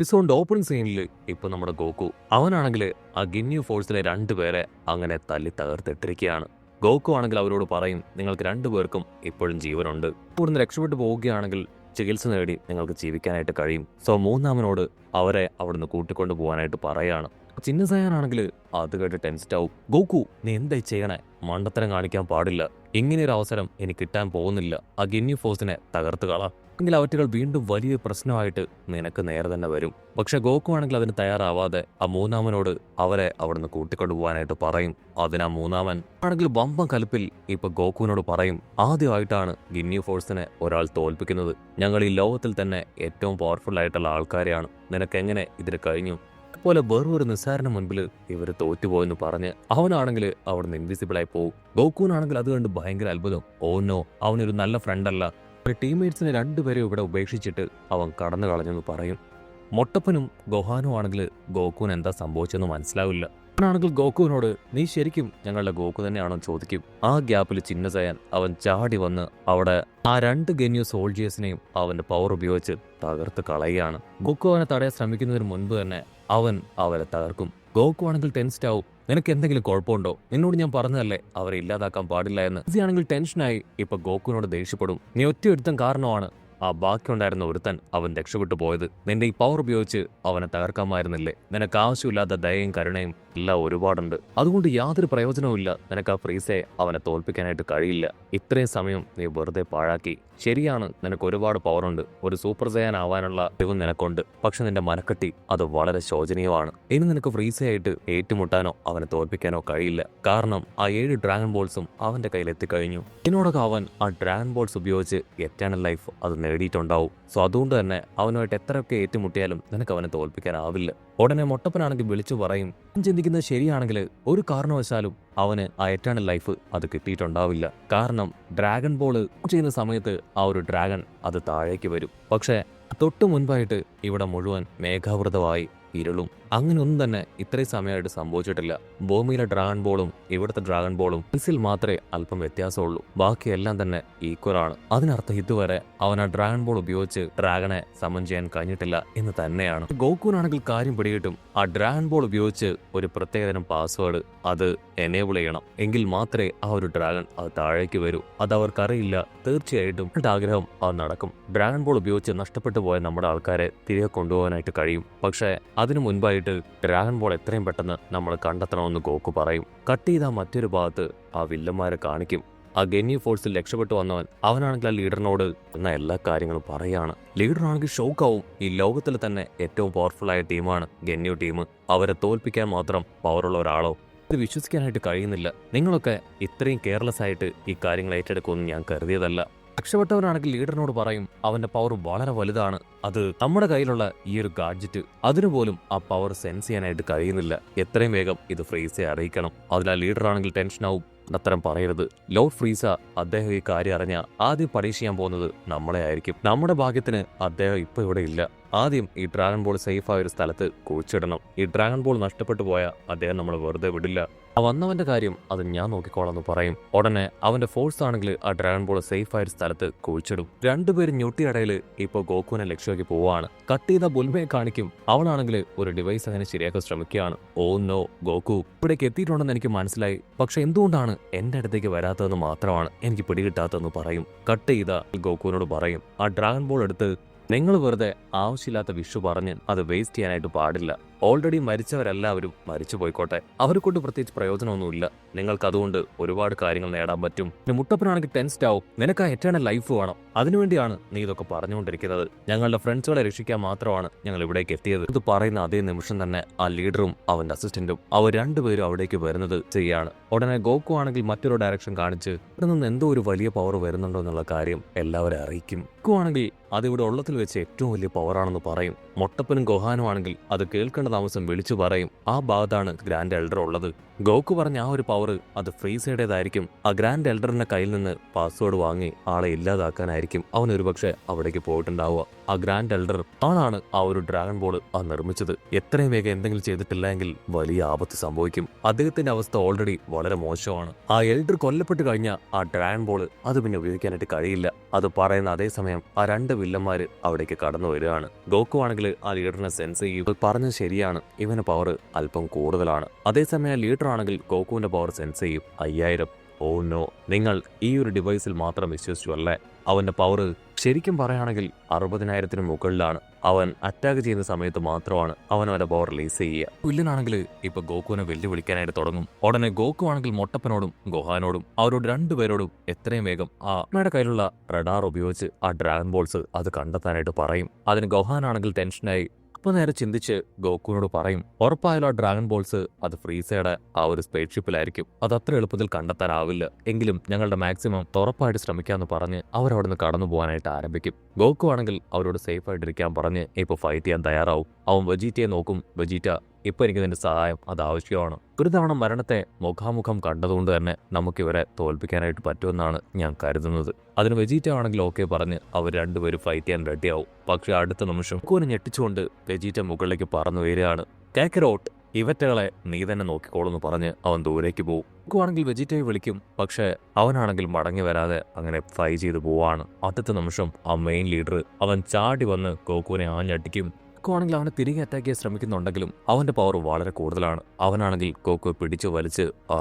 എപ്പിസോഡിന്റെ opening സീനിൽ ഇപ്പൊ നമ്മുടെ ഗോക്കു അവനാണെങ്കിൽ ആ ഗിന്യു ഫോഴ്സിലെ രണ്ടുപേരെ അങ്ങനെ തല്ലി തകർത്തിട്ടിരിക്കുകയാണ്. ഗോക്കു ആണെങ്കിൽ അവരോട് പറയും, നിങ്ങൾക്ക് രണ്ടുപേർക്കും ഇപ്പോഴും ജീവനുണ്ട്, ഇവിടുന്ന് രക്ഷപ്പെട്ടു പോവുകയാണെങ്കിൽ ചികിത്സ നേടി നിങ്ങൾക്ക് ജീവിക്കാനായിട്ട് കഴിയും. സോ മൂന്നാമനോട് അവരെ അവിടുന്ന് കൂട്ടിക്കൊണ്ടു പോകാനായിട്ട് പറയാണ്. ചിന്നസയാനാണെങ്കിൽ അത് കേട്ട് ടെൻസ്ഡ് ആവും. ഗോക്കു, നീ എന്തായി ചെയ്യണേ? മണ്ടത്തരം കാണിക്കാൻ പാടില്ല. ഇങ്ങനെയൊരു അവസരം എനിക്ക് കിട്ടാൻ പോകുന്നില്ല. ആ ഗിന്യു ഫോഴ്സിനെ തകർത്ത് കളാം, എങ്കിൽ അവറ്റുകൾ വീണ്ടും വലിയ പ്രശ്നമായിട്ട് നിനക്ക് നേരെ തന്നെ വരും. പക്ഷെ ഗോക്കു ആണെങ്കിൽ അതിന് തയ്യാറാവാതെ ആ മൂന്നാമനോട് അവരെ അവിടുന്ന് കൂട്ടിക്കൊണ്ടുപോകാനായിട്ട് പറയും. അതിനാ മൂന്നാമൻ ആണെങ്കിൽ വമ്പം കലിപ്പിൽ ഇപ്പൊ ഗോക്കുവിനോട് പറയും, ആദ്യമായിട്ടാണ് ഗിന്യു ഫോഴ്സിനെ ഒരാൾ തോൽപ്പിക്കുന്നത്. ഞങ്ങൾ ഈ ലോകത്തിൽ തന്നെ ഏറ്റവും പവർഫുൾ ആയിട്ടുള്ള ആൾക്കാരെയാണ്. നിനക്കെങ്ങനെ ഇതിന് കഴിഞ്ഞു? പോലെ വെറൊരു നിസ്സാരന് മുൻപിൽ ഇവർ തോറ്റുപോയെന്ന് പറഞ്ഞ് അവനാണെങ്കിൽ അവിടുന്ന് ഇൻവിസിബിളായി പോകും. ഗോക്കുവിനാണെങ്കിൽ അത് കണ്ട് ഭയങ്കര അത്ഭുതം. ഓ നോ, അവനൊരു നല്ല ഫ്രണ്ടല്ല. ടീംമേറ്റ്സിനെ രണ്ടുപേരും ഇവിടെ ഉപേക്ഷിച്ചിട്ട് അവൻ കടന്നു കളഞ്ഞെന്ന് പറയും. മൊട്ടപ്പനും ഗോഹാനും ആണെങ്കിൽ ഗോക്കുവിന് എന്താ സംഭവിച്ചെന്ന് മനസ്സിലാവില്ല. അവനാണെങ്കിൽ ഗോക്കുവിനോട് നീ ശരിക്കും ഞങ്ങളുടെ ഗോക്കു തന്നെയാണോ ചോദിക്കും. ആ ഗ്യാപ്പിൽ ചിന്നസയാൻ അവൻ ചാടി വന്ന് അവിടെ ആ രണ്ട് ഗന്യു സോൾജിയേഴ്സിനെയും അവന്റെ പവർ ഉപയോഗിച്ച് തകർത്ത് കളയുകയാണ്. ഗോക്കു അവനെ തടയാൻ ശ്രമിക്കുന്നതിന് മുൻപ് തന്നെ അവൻ അവരെ തകർക്കും. ഗോക്കു ആണെങ്കിൽ ടെൻസ്ഡ് ആവും. നിനക്ക് എന്തെങ്കിലും കുഴപ്പമുണ്ടോ? നിന്നോട് ഞാൻ പറഞ്ഞതല്ലേ അവരെ ഇല്ലാതാക്കാൻ പാടില്ല എന്ന്. ആണെങ്കിൽ ടെൻഷനായി ഇപ്പൊ ഗോക്കുവിനോട് ദേഷ്യപ്പെടും. നീ ഒറ്റയൊരുത്തൻ കാരണമാണ് ആ ബാക്കിയുണ്ടായിരുന്ന ഒരുത്തൻ അവൻ രക്ഷപ്പെട്ടു പോയത്. നിന്റെ ഈ പവർ ഉപയോഗിച്ച് അവനെ തകർക്കാമായിരുന്നില്ലേ? നിനക്ക് ആവശ്യമില്ലാത്ത ദയയും കരുണയും എല്ലാം ഒരുപാടുണ്ട്. അതുകൊണ്ട് യാതൊരു പ്രയോജനവുമില്ല. നിനക്ക് ആ ഫ്രീസയെ അവനെ തോൽപ്പിക്കാനായിട്ട് കഴിയില്ല. ഇത്രയും സമയം നീ വെറുതെ പാഴാക്കി. ശരിയാണ്, നിനക്ക് ഒരുപാട് പവറുണ്ട്, ഒരു സൂപ്പർ സയൻ ആവാനുള്ള കഴിവ് നിനക്കുണ്ട്. പക്ഷെ നിന്റെ മനക്കെട്ടി അത് വളരെ ശോചനീയമാണ്. ഇനി നിനക്ക് ഫ്രീസയായിട്ട് ഏറ്റുമുട്ടാനോ അവനെ തോൽപ്പിക്കാനോ കഴിയില്ല. കാരണം ആ 7 ഡ്രാഗൺ ബോൾസും അവന്റെ കയ്യിൽ എത്തിക്കഴിഞ്ഞു. ഇതിനോടൊക്കെ അവൻ ആ ഡ്രാഗൺ ബോൾസ് ഉപയോഗിച്ച് എറ്റേണൽ ലൈഫ് അത് നേടിയിട്ടുണ്ടാവും. സോ അതുകൊണ്ട് തന്നെ അവനുമായിട്ട് എത്രയൊക്കെ ഏറ്റുമുട്ടിയാലും നിനക്ക് അവനെ തോൽപ്പിക്കാനാവില്ല. ഉടനെ മൊട്ടപ്പനാണെങ്കിൽ വിളിച്ചു പറയും, ചിന്തിക്കുന്നത് ശരിയാണെങ്കിൽ ഒരു കാരണവശാലും അവന് ആ എറ്റേണൽ ലൈഫ് അത് കിട്ടിയിട്ടുണ്ടാവില്ല. കാരണം ഡ്രാഗൺ ബോൾ ചെയ്യുന്ന സമയത്ത് ആ ഒരു ഡ്രാഗൺ അത് താഴേക്ക് വരും. പക്ഷെ തൊട്ടു മുൻപായിട്ട് ഇവിടെ മുഴുവൻ മേഘാവൃതമായി ഇരുളും. അങ്ങനെയൊന്നും തന്നെ ഇത്രയും സമയമായിട്ട് സംഭവിച്ചിട്ടില്ല. ഭൂമിയിലെ ഡ്രാഗൺ ബോളും ഇവിടുത്തെ ഡ്രാഗൺ ബോളും മനസ്സിൽ മാത്രമേ അല്പം വ്യത്യാസമുള്ളൂ. ബാക്കിയെല്ലാം തന്നെ ഈക്വലാണ്. അതിനർത്ഥം ഇതുവരെ അവൻ ആ ഡ്രാഗൺ ബോൾ ഉപയോഗിച്ച് ഡ്രാഗനെ സമൻ ചെയ്യാൻ കഴിഞ്ഞിട്ടില്ല എന്ന് തന്നെയാണ്. ഗോക്കുവിനാണെങ്കിൽ കാര്യം പിടികിട്ടും. ആ ഡ്രാഗൺ ബോൾ ഉപയോഗിച്ച് ഒരു പ്രത്യേകതരം പാസ്വേഡ് അത് എനേബിൾ ചെയ്യണം. എങ്കിൽ മാത്രമേ ആ ഒരു ഡ്രാഗൺ അത് താഴേക്ക് വരൂ. അത് അവർക്കറിയില്ല. തീർച്ചയായിട്ടും ആഗ്രഹം അത് നടക്കും. ഡ്രാഗൺ ബോൾ ഉപയോഗിച്ച് നഷ്ടപ്പെട്ടു പോയ നമ്മുടെ ആൾക്കാരെ തിരികെ കൊണ്ടുപോകാനായിട്ട് കഴിയും. പക്ഷേ അതിനു മുൻപായിട്ട് ഡ്രാഗൺ ബോൾ എത്രയും പെട്ടെന്ന് നമ്മൾ കണ്ടെത്തണമെന്ന് ഗോക്കു പറയും. കട്ട് ചെയ്ത മറ്റൊരു ഭാഗത്ത് ആ വില്ലന്മാരെ കാണിക്കും. ആ ഗന്യു ഫോഴ്സിൽ രക്ഷപ്പെട്ടു വന്നവൻ അവനാണെങ്കിൽ ആ ലീഡറിനോട് എന്ന എല്ലാ കാര്യങ്ങളും പറയാണ്. ലീഡറാണെങ്കിൽ ഷോക്കാവും. ഈ ലോകത്തിൽ തന്നെ ഏറ്റവും പവർഫുൾ ആയ ടീമാണ് ഗന്യു ടീം. അവരെ തോൽപ്പിക്കാൻ മാത്രം പവറുള്ള ഒരാളോ? ഇത് വിശ്വസിക്കാനായിട്ട് കഴിയുന്നില്ല. നിങ്ങളൊക്കെ ഇത്രയും കെയർലെസ് ആയിട്ട് ഈ കാര്യങ്ങൾ ഏറ്റെടുക്കുമെന്ന് ഞാൻ കരുതിയതല്ല. രക്ഷപ്പെട്ടവനാണെങ്കിൽ ലീഡറിനോട് പറയും, അവന്റെ പവർ വളരെ വലുതാണ്. അത് നമ്മുടെ കയ്യിലുള്ള ഈ ഒരു ഗാഡ്ജറ്റ് അതിനുപോലും ആ പവർ സെൻസ് ചെയ്യാനായിട്ട് കഴിയുന്നില്ല. എത്രയും വേഗം ഇത് ഫ്രീസയെ അറിയിക്കണം. അതിനാൽ ലീഡറാണെങ്കിൽ ടെൻഷനാവും. അത്തരം പറയരുത്. ലോർഡ് ഫ്രീസ അദ്ദേഹം ഈ കാര്യം അറിഞ്ഞ ആദ്യം പരീക്ഷിക്കാൻ പോകുന്നത് നമ്മളെ ആയിരിക്കും. നമ്മുടെ ഭാഗ്യത്തിന് അദ്ദേഹം ഇപ്പൊ ഇവിടെ ഇല്ല. ആദ്യം ഈ ഡ്രാഗൺ ബോൾ സേഫായ ഒരു സ്ഥലത്ത് കുഴിച്ചിടണം. ഈ ഡ്രാഗൺ ബോൾ നഷ്ടപ്പെട്ടു പോയാൽ അദ്ദേഹം നമ്മളെ വെറുതെ വിടില്ല. ആ വന്നവന്റെ കാര്യം അത് ഞാൻ നോക്കിക്കോളാന്ന് പറയും. ഉടനെ അവന്റെ ഫോഴ്സ് ആണെങ്കിൽ ആ ഡ്രാഗൺ ബോൾ സേഫായ ഒരു സ്ഥലത്ത് കുഴിച്ചിടും. രണ്ടുപേരും ഞൊട്ടിയടയിൽ ഇപ്പോൾ ഗോക്കുവിനെ ലക്ഷ്യമാക്കി പോവാണ്. കട്ട് ചെയ്ത ബുൽമയെ കാണിക്കും. അവളാണെങ്കിൽ ഒരു ഡിവൈസ് അങ്ങനെ ശരിയാക്കാൻ ശ്രമിക്കുകയാണ്. ഓ നോ, ഗോക്കു ഇവിടേക്ക് എത്തിയിട്ടുണ്ടെന്ന് എനിക്ക് മനസ്സിലായി. പക്ഷെ എന്തുകൊണ്ടാണ് എന്റെ അടുത്തേക്ക് വരാത്തതെന്ന് മാത്രമാണ് എനിക്ക് പിടികിട്ടാത്തതെന്ന് പറയും. കട്ട് ചെയ്ത ഗോക്കുവിനോട് പറയും, ആ ഡ്രാഗൺ ബോൾ എടുത്ത് നിങ്ങൾ വെറുതെ ആവശ്യമില്ലാത്ത വിഷു പറഞ്ഞ് അത് വേസ്റ്റ് ചെയ്യാനായിട്ട് പാടില്ല. ഓൾറെഡി മരിച്ചവരെല്ലാവരും മരിച്ചു പോയിക്കോട്ടെ. അവരെ കൊണ്ട് പ്രത്യേകിച്ച് പ്രയോജനമൊന്നുമില്ല. നിങ്ങൾക്ക് അതുകൊണ്ട് ഒരുപാട് കാര്യങ്ങൾ നേടാൻ പറ്റും. മുട്ടപ്പനാണെങ്കിൽ ടെൻസ്ഡ് ആവും. നിനക്ക് ആ എറ്റേണൽ ലൈഫ് വേണം. അതിനുവേണ്ടിയാണ് നീ ഇതൊക്കെ പറഞ്ഞുകൊണ്ടിരിക്കുന്നത്. ഞങ്ങളുടെ ഫ്രണ്ട്സുകളെ രക്ഷിക്കാൻ മാത്രമാണ് ഞങ്ങൾ ഇവിടേക്ക് എത്തിയത്. ഇത് പറയുന്ന അതേ നിമിഷം തന്നെ ആ ലീഡറും അവന്റെ അസിസ്റ്റന്റും അവർ രണ്ടുപേരും അവിടേക്ക് വരുന്നത് ചെയ്യാണ്. ഉടനെ ഗോക്കു ആണെങ്കിൽ മറ്റൊരു ഡയറക്ഷൻ കാണിച്ച് ഇവിടെ നിന്ന് എന്തോ ഒരു വലിയ പവർ വരുന്നുണ്ടോ എന്നുള്ള കാര്യം എല്ലാവരും അറിയിക്കും. ഗോക്കു ആണെങ്കിൽ അതിവിടെ ഉള്ളത്തിൽ വെച്ച് ഏറ്റവും വലിയ പവറാണെന്ന് പറയും. മൊട്ടപ്പനും ഗോഹാനും ആണെങ്കിൽ അത് കേൾക്കേണ്ട എവിടെയാണ് താമസം വിളിച്ചു പറയും. ആ ഭാഗത്താണ് ഗ്രാൻഡ് എൽഡർ ഉള്ളത്. ഗോക്കു പറഞ്ഞ ആ ഒരു പവർ അത് ഫ്രീസയുടേതായിരിക്കും. ആ ഗ്രാൻഡ് എൽഡറിന്റെ കയ്യിൽ നിന്ന് പാസ്വേഡ് വാങ്ങി ആളെ ഇല്ലാതാക്കാനായിരിക്കും അവൻ ഒരുപക്ഷെ അവിടേക്ക് പോയിട്ടുണ്ടാവുക. ആ ഗ്രാൻഡ് എൽഡർ ആളാണ് ആ ഒരു ഡ്രാഗൺ ബോൾ നിർമ്മിച്ചത്. എത്രയും വേഗം എന്തെങ്കിലും ചെയ്തിട്ടില്ല എങ്കിൽ വലിയ ആപത്ത് സംഭവിക്കും. അദ്ദേഹത്തിന്റെ അവസ്ഥ ഓൾറെഡി വളരെ മോശമാണ്. ആ എൽഡർ കൊല്ലപ്പെട്ട് കഴിഞ്ഞ ആ ഡ്രാഗൺ ബോൾ അത് പിന്നെ ഉപയോഗിക്കാനായിട്ട് കഴിയില്ല. അത് പറയുന്ന അതേസമയം ആ രണ്ട് വില്ലന്മാര് അവിടേക്ക് കടന്നു വരികയാണ്. ഗോക്കു ആണെങ്കിൽ ആ ലീഡറിനെ സെൻസ് ചെയ്യും. പറഞ്ഞത് ശരിയാണ്, ഇവന് പവർ അല്പം കൂടുതലാണ്. അതേസമയം ലീഡർ ആണെങ്കിൽ ഗോക്കുവിന്റെ പവർ സെൻസ് ചെയ്യും. 5000. ഓ നോ, നിങ്ങൾ ഈ ഒരു ഡിവൈസിൽ മാത്രം വിശ്വസിച്ചു അല്ലേ? അവന്റെ പവർ ശരിക്കും പറയുകയാണെങ്കിൽ 60,000 മുകളിലാണ്. അവൻ അറ്റാക്ക് ചെയ്യുന്ന സമയത്ത് മാത്രമാണ് അവൻ അവന്റെ പവർ റിലീസ് ചെയ്യുക. വില്ലനാണെങ്കിൽ ഇപ്പൊ ഗോക്കുവിനെ വെല്ലുവിളിക്കാനായിട്ട് തുടങ്ങും. ഉടനെ ഗോക്കു ആണെങ്കിൽ മൊട്ടപ്പനോടും ഗോഹാനോടും അവരോട് രണ്ടുപേരോടും എത്രയും വേഗം അമ്മയുടെ കയ്യിലുള്ള റഡാർ ഉപയോഗിച്ച് ആ ഡ്രാഗൺ ബോൾസ് അത് കണ്ടെത്താനായിട്ട് പറയും. അതിന് ഗോഹാനാണെങ്കിൽ ടെൻഷനായി അപ്പൊ നേരെ ചിന്തിച്ച് ഗോക്കുവിനോട് പറയും, ഉറപ്പായാലും ആ ഡ്രാഗൺ ബോൾസ് അത് ഫ്രീസയുടെ ആ ഒരു സ്പേസ് ഷിപ്പിലായിരിക്കും. അത് അത്ര എളുപ്പത്തിൽ കണ്ടെത്താനാവില്ല. എങ്കിലും ഞങ്ങളുടെ മാക്സിമം ഉറപ്പായിട്ട് ശ്രമിക്കാമെന്ന് പറഞ്ഞ് അവരവിടുന്ന് കടന്നു പോകാനായിട്ട് ആരംഭിക്കും. ഗോക്കു ആണെങ്കിൽ അവരോട് സേഫ് ആയിട്ടിരിക്കാൻ പറഞ്ഞ് ഇപ്പൊ ഫൈറ്റ് ചെയ്യാൻ തയ്യാറാവും. അവൻ വെജീറ്റയെ നോക്കും. വെജീറ്റ, ഇപ്പൊ എനിക്ക് നിന്റെ സഹായം അത് ആവശ്യമാണ്. ഒരു തവണ മരണത്തെ മുഖാമുഖം കണ്ടതുകൊണ്ട് തന്നെ നമുക്ക് ഇവരെ തോൽപ്പിക്കാനായിട്ട് പറ്റുമെന്നാണ് ഞാൻ കരുതുന്നത്. അതിന് വെജീറ്റ ആണെങ്കിൽ ഓക്കെ പറഞ്ഞ് അവർ രണ്ടുപേരും ഫൈറ്റ് ചെയ്യാൻ റെഡിയാവും. പക്ഷെ അടുത്ത നിമിഷം ഗോക്കുവിനെ ഞെട്ടിച്ചുകൊണ്ട് വെജീറ്റ മുകളിലേക്ക് പറന്നു വരികയാണ്. കാക്കറോട്ട്, ഇവറ്റകളെ നീ തന്നെ നോക്കിക്കോളെന്ന് പറഞ്ഞ് അവൻ ദൂരേക്ക് പോകും. ഗോക്കുവാണെങ്കിൽ വെജീറ്റയെ വിളിക്കും. പക്ഷെ അവനാണെങ്കിൽ മടങ്ങി വരാതെ അങ്ങനെ ഫ്ലൈ ചെയ്ത് പോവാണ്. അടുത്ത നിമിഷം ആ മെയിൻ ലീഡർ അവൻ ചാടി വന്ന് ഗോക്കുവിനെ ആഞ്ഞടിക്കും. ഗോക്കുവാണെങ്കിൽ അവനെ തിരികെ അറ്റാക്ക് ചെയ്യാൻ ശ്രമിക്കുന്നുണ്ടെങ്കിലും അവന്റെ പവർ വളരെ കൂടുതലാണ്. അവനാണെങ്കിൽ ഗോക്കുവെ പിടിച്ചു വലിച്ച്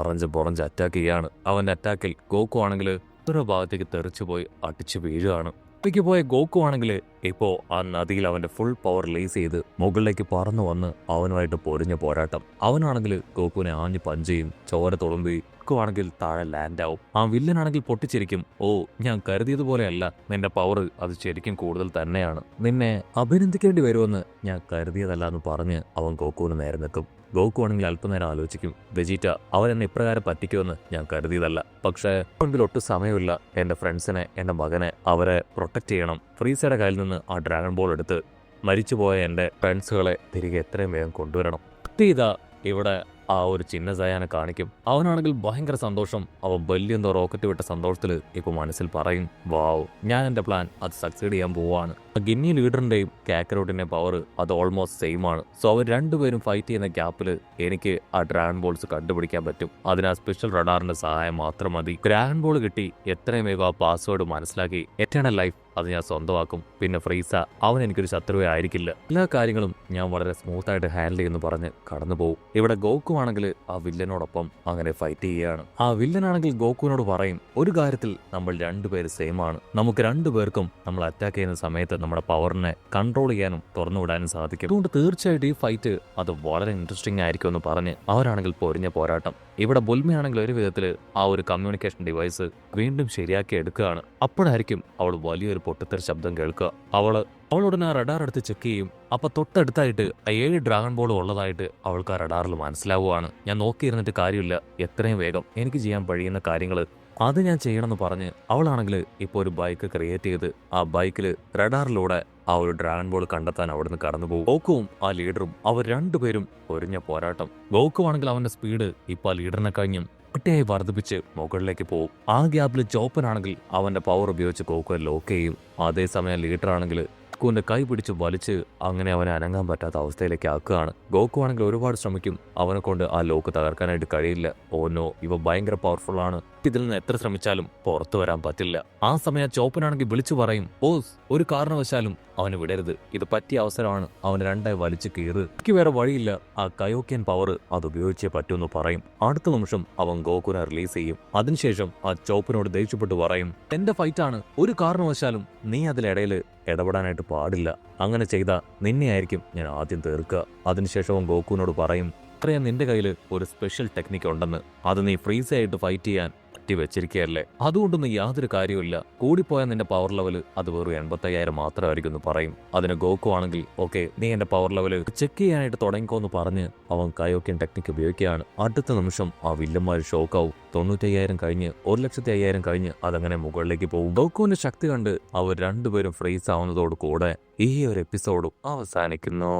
പുറഞ്ച് അറ്റാക്ക് ചെയ്യാണ്. അവന്റെ അറ്റാക്കിൽ ഗോക്കു ആണെങ്കിൽ ഓരോ ഭാഗത്തേക്ക് തെറിച്ചുപോയി അടിച്ചു വീഴുകയാണ്. ിക്ക് പോയ ഗോക്കു ആണെങ്കിൽ ഇപ്പോ ആ നദിയിൽ അവന്റെ ഫുൾ പവർ റിലീസ് ചെയ്ത് മുകളിലേക്ക് പറന്നു വന്ന് അവനുമായിട്ട് പൊരിഞ്ഞ പോരാട്ടം. അവനാണെങ്കിൽ ഗോക്കുവിനെ ആഞ്ഞ് പഞ്ച് ചെയ്യും. ചോര തുളുമ്പി ആണെങ്കിൽ താഴെ ലാൻഡ് ആവും. ആ വില്ലനാണെങ്കിൽ പൊട്ടിച്ചിരിക്കും. ഓ, ഞാൻ കരുതിയതുപോലെയല്ല, നിന്റെ പവർ അത് ശരിക്കും കൂടുതൽ തന്നെയാണ്. നിന്നെ അഭിനന്ദിക്കേണ്ടി വരുമെന്ന് ഞാൻ കരുതിയതല്ല എന്ന് പറഞ്ഞ് അവൻ ഗോക്കുവിന് നേരെ നിൽക്കും. ഗോക്കു ആണെങ്കിൽ അല്പനേരം ആലോചിക്കും. വെജീറ്റ, അവൻ എന്നെ ഇപ്രകാരം പറ്റിക്കുമെന്ന് ഞാൻ കരുതിയതല്ല. പക്ഷേ മുൻപിൽ ഒട്ടും സമയമില്ല. എന്റെ ഫ്രണ്ട്സിനെ, എന്റെ മകനെ, അവരെ പ്രൊട്ടക്ട് ചെയ്യണം. ഫ്രീസയുടെ കയ്യിൽ നിന്ന് ആ ഡ്രാഗൺ ബോൾ എടുത്ത് മരിച്ചുപോയ എന്റെ ഫ്രണ്ട്സുകളെ തിരികെ എത്രയും വേഗം കൊണ്ടുവരണം. ഇതാ ഇവിടെ ആ ഒരു ചിഹ്ന സയാനെ കാണിക്കും. അവനാണെങ്കിൽ ഭയങ്കര സന്തോഷം. അവൻ വലിയെന്തോ റോക്കറ്റ് വിട്ട സന്തോഷത്തിൽ ഇപ്പൊ മനസ്സിൽ പറയും, വാവ്, ഞാൻ എന്റെ പ്ലാൻ അത് സക്സീഡ് ചെയ്യാൻ പോവാണ്. ഗിന്നി ലീഡറിന്റെയും കാക്കറോട്ടിന്റെയും പവർ അത് ഓൾമോസ്റ്റ് സെയിം ആണ്. സോ അവർ രണ്ടുപേരും ഫൈറ്റ് ചെയ്യുന്ന ഗ്യാപ്പിൽ എനിക്ക് ആ ഡ്രാഗൺ ബോൾസ് കണ്ടുപിടിക്കാൻ പറ്റും. അതിന് ആ സ്പെഷ്യൽ റഡാറിന്റെ സഹായം മാത്രം മതി. ഡ്രാഗൺ ബോൾ കിട്ടി എത്രയും വേഗം ആ പാസ്വേഡ് മനസ്സിലാക്കി എറ്റേണൽ ലൈഫ് അത് ഞാൻ സ്വന്തമാക്കും. പിന്നെ ഫ്രീസ അവൻ എനിക്കൊരു ശത്രുവേ ആയിരിക്കില്ല. എല്ലാ കാര്യങ്ങളും ഞാൻ വളരെ സ്മൂത്ത് ആയിട്ട് ഹാൻഡിൽ ചെയ്യുന്നു പറഞ്ഞ് കടന്നു പോകും. ഇവിടെ ഗോക്കു ആണെങ്കിൽ ആ വില്ലനോടൊപ്പം അങ്ങനെ ഫൈറ്റ് ചെയ്യുകയാണ്. ആ വില്ലനാണെങ്കിൽ ഗോക്കുവിനോട് പറയും, ഒരു കാര്യത്തിൽ നമ്മൾ രണ്ടുപേര് സെയിം ആണ്. നമുക്ക് രണ്ടുപേർക്കും നമ്മൾ അറ്റാക്ക് ചെയ്യുന്ന സമയത്ത് നമ്മുടെ പവറിനെ കൺട്രോൾ ചെയ്യാനും തുറന്നുവിടാനും സാധിക്കും. അതുകൊണ്ട് തീർച്ചയായിട്ടും ഈ ഫൈറ്റ് അത് വളരെ ഇൻട്രസ്റ്റിംഗ് ആയിരിക്കും എന്ന് പറഞ്ഞ് അവരാണെങ്കിൽ പൊരിഞ്ഞ പോരാട്ടം. ഇവിടെ ബുൽമയാണെങ്കിൽ ഒരു വിധത്തിൽ ആ ഒരു കമ്മ്യൂണിക്കേഷൻ ഡിവൈസ് വീണ്ടും ശരിയാക്കി എടുക്കുകയാണ്. അപ്പോഴായിരിക്കും അവൾ വലിയൊരു പൊട്ടിത്തെറി ശബ്ദം കേൾക്കുക. അവളുടനെ ആ റഡാർ എടുത്ത് ചെക്ക് ചെയ്യും. അപ്പൊ തൊട്ടടുത്തായിട്ട് 7 ഡ്രാഗൺ ബോൾ ഉള്ളതായിട്ട് അവൾക്ക് ആ റഡാറിൽ മനസ്സിലാവുകയാണ്. ഞാൻ നോക്കിയിരുന്നിട്ട് കാര്യമില്ല, എത്രയും വേഗം എനിക്ക് ചെയ്യാൻ കഴിയുന്ന കാര്യങ്ങൾ അത് ഞാൻ ചെയ്യണമെന്ന് പറഞ്ഞ് അവളാണെങ്കിൽ ഇപ്പോൾ ഒരു ബൈക്ക് ക്രിയേറ്റ് ചെയ്ത് ആ ബൈക്കിൽ റഡാറിലൂടെ ആ ഒരു ഡ്രാഗൺ ബോൾ കണ്ടെത്താൻ അവിടുന്ന് കടന്നുപോകും. ഗോക്കുവും ആ ലീഡറും അവർ രണ്ടുപേരും ഒരിഞ്ഞ പോരാട്ടം. ഗോക്കു ആണെങ്കിൽ അവന്റെ സ്പീഡ് ഇപ്പൊ ആ ലീഡറിനെ കഴിഞ്ഞും ഒറ്റയായി വർദ്ധിപ്പിച്ച് മുകളിലേക്ക് പോകും. ആ ഗ്യാപ്പിൽ ചോപ്പനാണെങ്കിൽ അവന്റെ പവർ ഉപയോഗിച്ച് ഗോക്കുവെ ലോക്ക് ചെയ്യും. അതേസമയം ലീഡർ ആണെങ്കിൽ ഗോക്കുവിന്റെ കൈ പിടിച്ച് വലിച്ച് അങ്ങനെ അവനെ അനങ്ങാൻ പറ്റാത്ത അവസ്ഥയിലേക്ക് ആക്കുകയാണ്. ഗോക്കു ആണെങ്കിൽ ഒരുപാട് ശ്രമിക്കും. അവനെ കൊണ്ട് ആ ലോക്ക് തകർക്കാനായിട്ട് കഴിയില്ല. ഓ നോ, ഇവ ഭയങ്കര പവർഫുൾ ആണ്. ഇതിൽ നിന്ന് എത്ര ശ്രമിച്ചാലും പുറത്തു വരാൻ പറ്റില്ല. ആ സമയം ചോപ്പനാണെങ്കിൽ വിളിച്ചു പറയും, ബോസ്, ഒരു കാരണവശാലും അവന് വിടരുത്. ഇത് പറ്റിയ അവസരമാണ്. അവന് രണ്ടായി വലിച്ചു കീറ്. എനിക്ക് വേറെ വഴിയില്ല. ആ കയോക്കിയൻ പവർ അത് ഉപയോഗിച്ചേ പറ്റൂന്ന് പറയും. അടുത്ത നിമിഷം അവൻ ഗോക്കുനെ റിലീസ് ചെയ്യും. അതിനുശേഷം ആ ചോപ്പനോട് ദേഷ്യപ്പെട്ട് പറയും, എന്റെ ഫൈറ്റാണ്, ഒരു കാരണവശാലും നീ അതിലിടയിൽ ഇടപെടാനായിട്ട് പാടില്ല. അങ്ങനെ ചെയ്താ നിന്നെയായിരിക്കും ഞാൻ ആദ്യം തീർക്കുക. അതിനുശേഷം ഗോക്കുവിനോട് പറയും, അറിയാം നിന്റെ കയ്യിൽ ഒരു സ്പെഷ്യൽ ടെക്നിക്ക് ഉണ്ടെന്ന്. അത് നീ ഫ്രീസ് ആയിട്ട് ഫൈറ്റ് ചെയ്യാൻ വെച്ചിരിക്കുകയല്ലേ, അതുകൊണ്ടൊന്നും യാതൊരു കാര്യമില്ല. കൂടിപ്പോയാൽ നിന്റെ പവർ ലെവൽ അത് വെറും 85,000 മാത്രമായിരിക്കും എന്ന് പറയും. അതിന് ഗോക്കു ആണെങ്കിൽ ഓക്കെ, നീ എന്റെ പവർ ലെവൽ ചെക്ക് ചെയ്യാനായിട്ട് തുടങ്ങിക്കോന്ന് പറഞ്ഞ് അവൻ കയോക്കിയൻ ടെക്നിക്ക് ഉപയോഗിക്കുകയാണ്. അടുത്ത നിമിഷം ആ വില്ലന്മാർ ഷോക്കാവും. 95,000 കഴിഞ്ഞ് 1,05,000 കഴിഞ്ഞ് അതങ്ങനെ മുകളിലേക്ക് പോകും. ഗോക്കുവിന്റെ ശക്തി കണ്ട് അവർ രണ്ടുപേരും ഫ്രീസ് ആവുന്നതോട് കൂടെ ഈ ഒരു എപ്പിസോഡും അവസാനിക്കുന്നു.